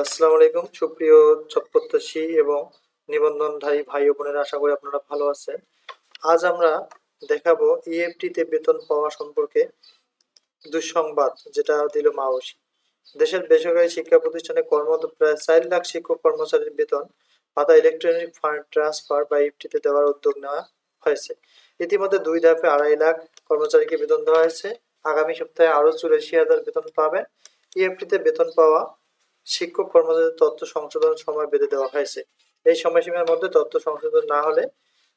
আসসালামু আলাইকুম সুপ্রিয় প্রত্যাশী এবং নিবন্ধনধারী ভাই ও বোনেরা, আশা করি আপনারা ভালো আছেন। আজ আমরা দেখাবো ইএফটি তে বেতন পাওয়া সম্পর্কে দুঃসংবাদ, যেটা দিল মাওসি। দেশের বেসরকারি শিক্ষা প্রতিষ্ঠানে কর্মরত প্রায় 4 লাখ শিক্ষক কর্মচারীর বেতন ভাতা ইলেকট্রনিক ফান্ড ট্রান্সফার বা ইএফটি তে দেওয়ার উদ্যোগ নেওয়া হয়েছে। ইতিমধ্যে 2 ধাপে 2.5 লাখ কর্মচারীকে বেতন দেওয়া হয়েছে। আগামী সপ্তাহে আরো 84,000 বেতন পাবেন। ইএফটি তে বেতন পাওয়া শিক্ষক কর্মচারীদের তথ্য সংশোধনের সময় বেঁধে দেওয়া হয়েছে। এই সময়সীমার মধ্যে তথ্য সংশোধন না হলে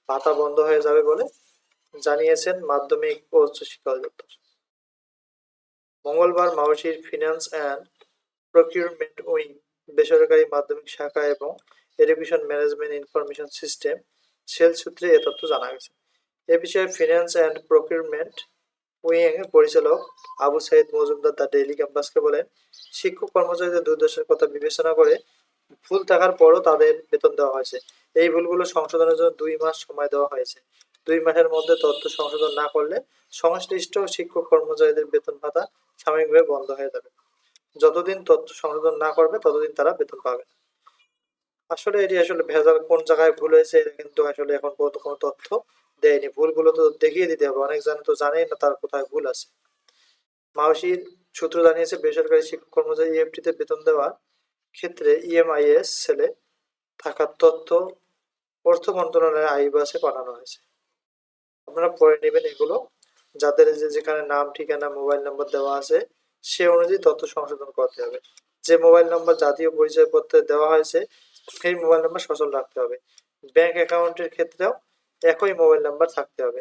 ভাতা বন্ধ হয়ে যাবে বলে জানিয়েছেন মাধ্যমিক ও উচ্চশিক্ষা অধিদপ্তর। মঙ্গলবার মাওসির ফিন্যান্স অ্যান্ড প্রকিউরমেন্ট উইং, বেসরকারি মাধ্যমিক শাখা এবং education management information system cell সূত্রে এ তথ্য জানা গেছে। এ বিষয়ে ফিন্যান্স অ্যান্ড প্রকিউরমেন্ট উইং এর পরিচালক আবু সাইদ মজুমদার দ্য ডেইলি ক্যাম্পাসকে বলেন, শিক্ষক কর্মচারীদের দুর্দশার কথা বিবেচনা করে ভুল থাকার পরও তাদের বেতন দেওয়া হয়েছে। এই ভুলগুলো সংশোধনের জন্য 2 মাস সময় দেওয়া হয়েছে। 2 মাসের মধ্যে তথ্য সংশোধন না করলে সংশ্লিষ্ট শিক্ষক কর্মচারীদের বেতন ভাতা সাময়িকভাবে বন্ধ হয়ে যাবে। যতদিন তথ্য সংশোধন না করবে ততদিন তারা বেতন পাবে না। আসলে এটি আসলে ভেজাল কোন জায়গায় ভুল হয়েছে, এটা কিন্তু আসলে এখন পর্যন্ত কোনো তথ্য দেয়নি। ভুলগুলো তো দেখিয়ে দিতে হবে, অনেক জন তো জানেই না তার কোথায় ভুল আছে। মাওসির সূত্র জানিয়েছে, বেসরকারি শিক্ষক কর্মচারী ইএফটি তে বেতন দেওয়ার ক্ষেত্রে ইএমআইএস সেলে থাকার তথ্য অর্থ মন্ত্রণালয়ের আইবাসে পাঠানো হয়েছে। আপনারা পড়ে নেবেন এগুলো। যাদের যেখানে নাম, ঠিকানা, মোবাইল নম্বর দেওয়া আছে সে অনুযায়ী তথ্য সংশোধন করতে হবে। যে মোবাইল নম্বর জাতীয় পরিচয়পত্রে দেওয়া হয়েছে সেই মোবাইল নম্বর সচল রাখতে হবে। ব্যাংক অ্যাকাউন্টের ক্ষেত্রেও একই মোবাইল নাম্বার থাকতে হবে।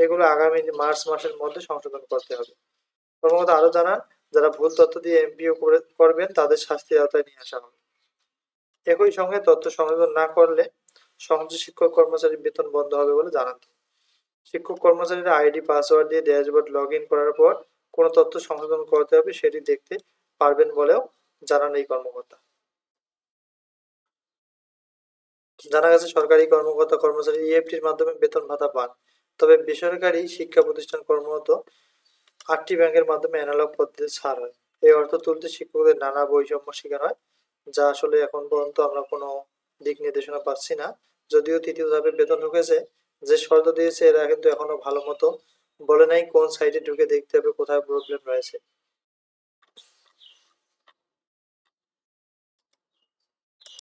এগুলো আগামী মার্চ মাসের মধ্যে সংশোধন করতে হবে। কর্মকর্তা আরো জানান, যারা ভুল তথ্য দিয়ে এমপিও করবেন তাদের শাস্তির আওতায় নিয়ে আসা হবে। একই সঙ্গে তথ্য সংশোধন না করলে সংশ্লিষ্ট শিক্ষক কর্মচারীর বেতন বন্ধ হবে বলে জানান। শিক্ষক কর্মচারীরা আইডি পাসওয়ার্ড দিয়ে ড্যাশবোর্ড লগ ইন করার পর কোনো তথ্য সংশোধন করতে হবে সেটি দেখতে পারবেন বলেও জানান এই কর্মকর্তা। জানা গেছে, সরকারি কর্মকর্তা কর্মচারী ইএফটির মাধ্যমে বেতন ভাতা পান, তবে বেসরকারি শিক্ষা প্রতিষ্ঠান কর্মরত 8টি ব্যাংকের মাধ্যমে অ্যানালগ পদ্ধতিতে ছাড় হয়। এই অর্থ তুলতে শিক্ষকদের নানা বৈষম্য শিকার হয়, যা আসলে এখন পর্যন্ত আমরা কোনো দিক নির্দেশনা পাচ্ছি না। যদিও 3য় ধাপে বেতন ঢুকেছে, যে শর্ত দিয়েছে এরা কিন্তু এখনো ভালো মতো বলে নাই কোন সাইটে ঢুকে দেখতে হবে কোথায় প্রবলেম রয়েছে।